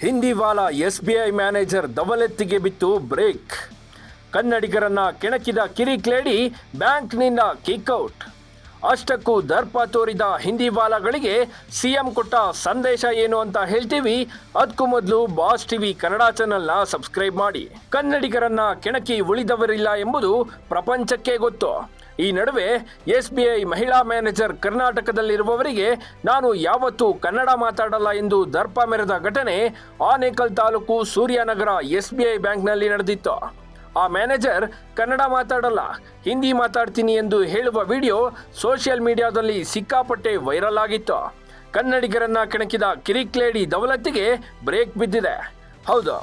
ಹಿಂದಿವಾಲ SBI manager ದವಲೆತ್ತಿಗೆ ಬಿತ್ತು break. ಕನ್ನಡಿಗರನ್ನ ಕೆಣಕಿದ ಕಿರಿಕ್ಲೇಡಿ ಬ್ಯಾಂಕ್ನಿಂದ kick out. ಅಷ್ಟಕ್ಕೂ ದರ್ಪ ತೋರಿದ ಹಿಂದಿವಾಲಗಳಿಗೆ ಸಿಎಂ ಕೊಟ್ಟ ಸಂದೇಶ ಏನು ಅಂತ ಹೇಳ್ತೀವಿ. ಅದಕ್ಕೂ ಮೊದಲು ಬಾಸ್ ಟಿವಿ ಕನ್ನಡ ಚಾನೆಲ್ನ ಸಬ್ಸ್ಕ್ರೈಬ್ ಮಾಡಿ. ಕನ್ನಡಿಗರನ್ನ ಕೆಣಕಿ ಉಳಿದವರಿಲ್ಲ ಎಂಬುದು ಪ್ರಪಂಚಕ್ಕೆ ಗೊತ್ತು. ಈ ನಡುವೆ ಎಸ್ಬಿಐ ಮಹಿಳಾ ಮ್ಯಾನೇಜರ್ ಕರ್ನಾಟಕದಲ್ಲಿರುವವರಿಗೆ ನಾನು ಯಾವತ್ತೂ ಕನ್ನಡ ಮಾತಾಡಲ್ಲ ಎಂದು ದರ್ಪ ಮೆರೆದ ಘಟನೆ ಆನೇಕಲ್ ತಾಲೂಕು ಸೂರ್ಯನಗರ ಎಸ್ಬಿಐ ಬ್ಯಾಂಕ್ನಲ್ಲಿ ನಡೆದಿತ್ತು. ಆ ಮ್ಯಾನೇಜರ್ ಕನ್ನಡ ಮಾತಾಡಲ್ಲ, ಹಿಂದಿ ಮಾತಾಡ್ತೀನಿ ಎಂದು ಹೇಳುವ ವಿಡಿಯೋ ಸೋಷಿಯಲ್ ಮೀಡಿಯಾದಲ್ಲಿ ಸಿಕ್ಕಾಪಟ್ಟೆ ವೈರಲ್ ಆಗಿತ್ತು. ಕನ್ನಡಿಗರನ್ನ ಕೆಣಕಿದ ಕಿರಿಕ್ಲೇಡಿ ದವಲತ್ತಿಗೆ ಬ್ರೇಕ್ ಬಿದ್ದಿದೆ. ಹೌದು,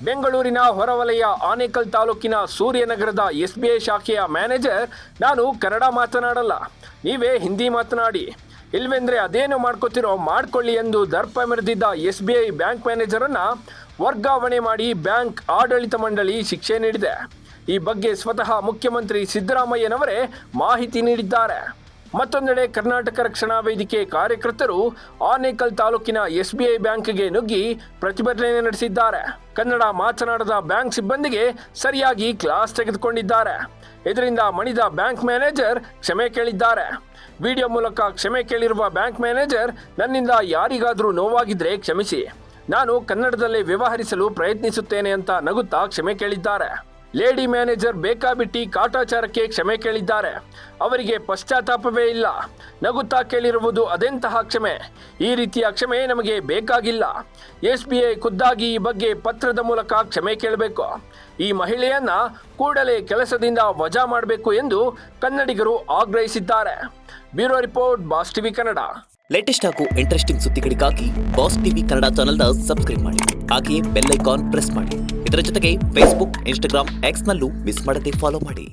ಬೆಂಗಳೂರಿನ ಹೊರವಲಯ ಆನೇಕಲ್ ತಾಲೂಕಿನ ಸೂರ್ಯನಗರದ ಎಸ್ಬಿಐ ಶಾಖೆಯ ಮ್ಯಾನೇಜರ್ ನಾನು ಕನ್ನಡ ಮಾತನಾಡಲ್ಲ, ನೀವೇ ಹಿಂದಿ ಮಾತನಾಡಿ, ಇಲ್ವೆಂದ್ರೆ ಅದೇನು ಮಾಡ್ಕೋತಿರೋ ಮಾಡ್ಕೊಳ್ಳಿ ಎಂದು ದರ್ಪ ಮೆರೆದಿದ್ದ ಎಸ್ಬಿಐ ಬ್ಯಾಂಕ್ ಮ್ಯಾನೇಜರನ್ನು ವರ್ಗಾವಣೆ ಮಾಡಿ ಬ್ಯಾಂಕ್ ಆಡಳಿತ ಮಂಡಳಿ ಶಿಕ್ಷೆ ನೀಡಿದೆ. ಈ ಬಗ್ಗೆ ಸ್ವತಃ ಮುಖ್ಯಮಂತ್ರಿ ಸಿದ್ದರಾಮಯ್ಯನವರೇ ಮಾಹಿತಿ ನೀಡಿದ್ದಾರೆ. ಮತ್ತೊಂದೆಡೆ ಕರ್ನಾಟಕ ರಕ್ಷಣಾ ವೇದಿಕೆ ಕಾರ್ಯಕರ್ತರು ಆನೇಕಲ್ ತಾಲೂಕಿನ ಎಸ್ಬಿಐ ಬ್ಯಾಂಕ್ಗೆ ನುಗ್ಗಿ ಪ್ರತಿಭಟನೆ ನಡೆಸಿದ್ದಾರೆ. ಕನ್ನಡ ಮಾತನಾಡದ ಬ್ಯಾಂಕ್ ಸಿಬ್ಬಂದಿಗೆ ಸರಿಯಾಗಿ ಕ್ಲಾಸ್ ತೆಗೆದುಕೊಂಡಿದ್ದಾರೆ. ಇದರಿಂದ ಮಣಿದ ಬ್ಯಾಂಕ್ ಮ್ಯಾನೇಜರ್ ಕ್ಷಮೆ ಕೇಳಿದ್ದಾರೆ. ವಿಡಿಯೋ ಮೂಲಕ ಕ್ಷಮೆ ಕೇಳಿರುವ ಬ್ಯಾಂಕ್ ಮ್ಯಾನೇಜರ್, ನನ್ನಿಂದ ಯಾರಿಗಾದರೂ ನೋವಾಗಿದ್ರೆ ಕ್ಷಮಿಸಿ, ನಾನು ಕನ್ನಡದಲ್ಲೇ ವ್ಯವಹರಿಸಲು ಪ್ರಯತ್ನಿಸುತ್ತೇನೆ ಅಂತ ನಗುತ್ತಾ ಕ್ಷಮೆ ಕೇಳಿದ್ದಾರೆ. ಲೇಡಿ ಮ್ಯಾನೇಜರ್ ಬೇಕಾಬಿಟ್ಟಿ ಕಾಟಾಚಾರಕ್ಕೆ ಕ್ಷಮೆ ಕೇಳಿದ್ದಾರೆ. ಅವರಿಗೆ ಪಶ್ಚಾತ್ತಾಪವೇ ಇಲ್ಲ. ನಗುತ್ತಾ ಕೇಳಿರುವುದು ಅದೆಂತಹ ಕ್ಷಮೆ? ಈ ರೀತಿಯ ಕ್ಷಮೆ ನಮಗೆ ಬೇಕಾಗಿಲ್ಲ. ಎಸ್ಬಿಐ ಖುದ್ದಾಗಿ ಈ ಬಗ್ಗೆ ಪತ್ರದ ಮೂಲಕ ಕ್ಷಮೆ ಕೇಳಬೇಕು. ಈ ಮಹಿಳೆಯನ್ನ ಕೂಡಲೇ ಕೆಲಸದಿಂದ ವಜಾ ಮಾಡಬೇಕು ಎಂದು ಕನ್ನಡಿಗರು ಆಗ್ರಹಿಸಿದ್ದಾರೆ. Bureau report, boss TV Kannada. Latest ಹಾಗೂ ಇಂಟ್ರೆಸ್ಟಿಂಗ್ ಸುದ್ದಿಗಳಿಗಾಗಿ ಬಾಸ್ ಟಿವಿ ಕನ್ನಡ ಚಾನೆಲ್ನ ಸಬ್ಸ್ಕ್ರೈಬ್ ಮಾಡಿ. ಹಾಗೆಯೇ ಬೆಲ್ ಐಕಾನ್ ಪ್ರೆಸ್ ಮಾಡಿ. ಇದರ ಜೊತೆಗೆ ಫೇಸ್ಬುಕ್, ಇನ್ಸ್ಟಾಗ್ರಾಮ್, ಎಕ್ಸ್ನಲ್ಲೂ ಮಿಸ್ ಮಾಡದೆ ಫಾಲೋ ಮಾಡಿ.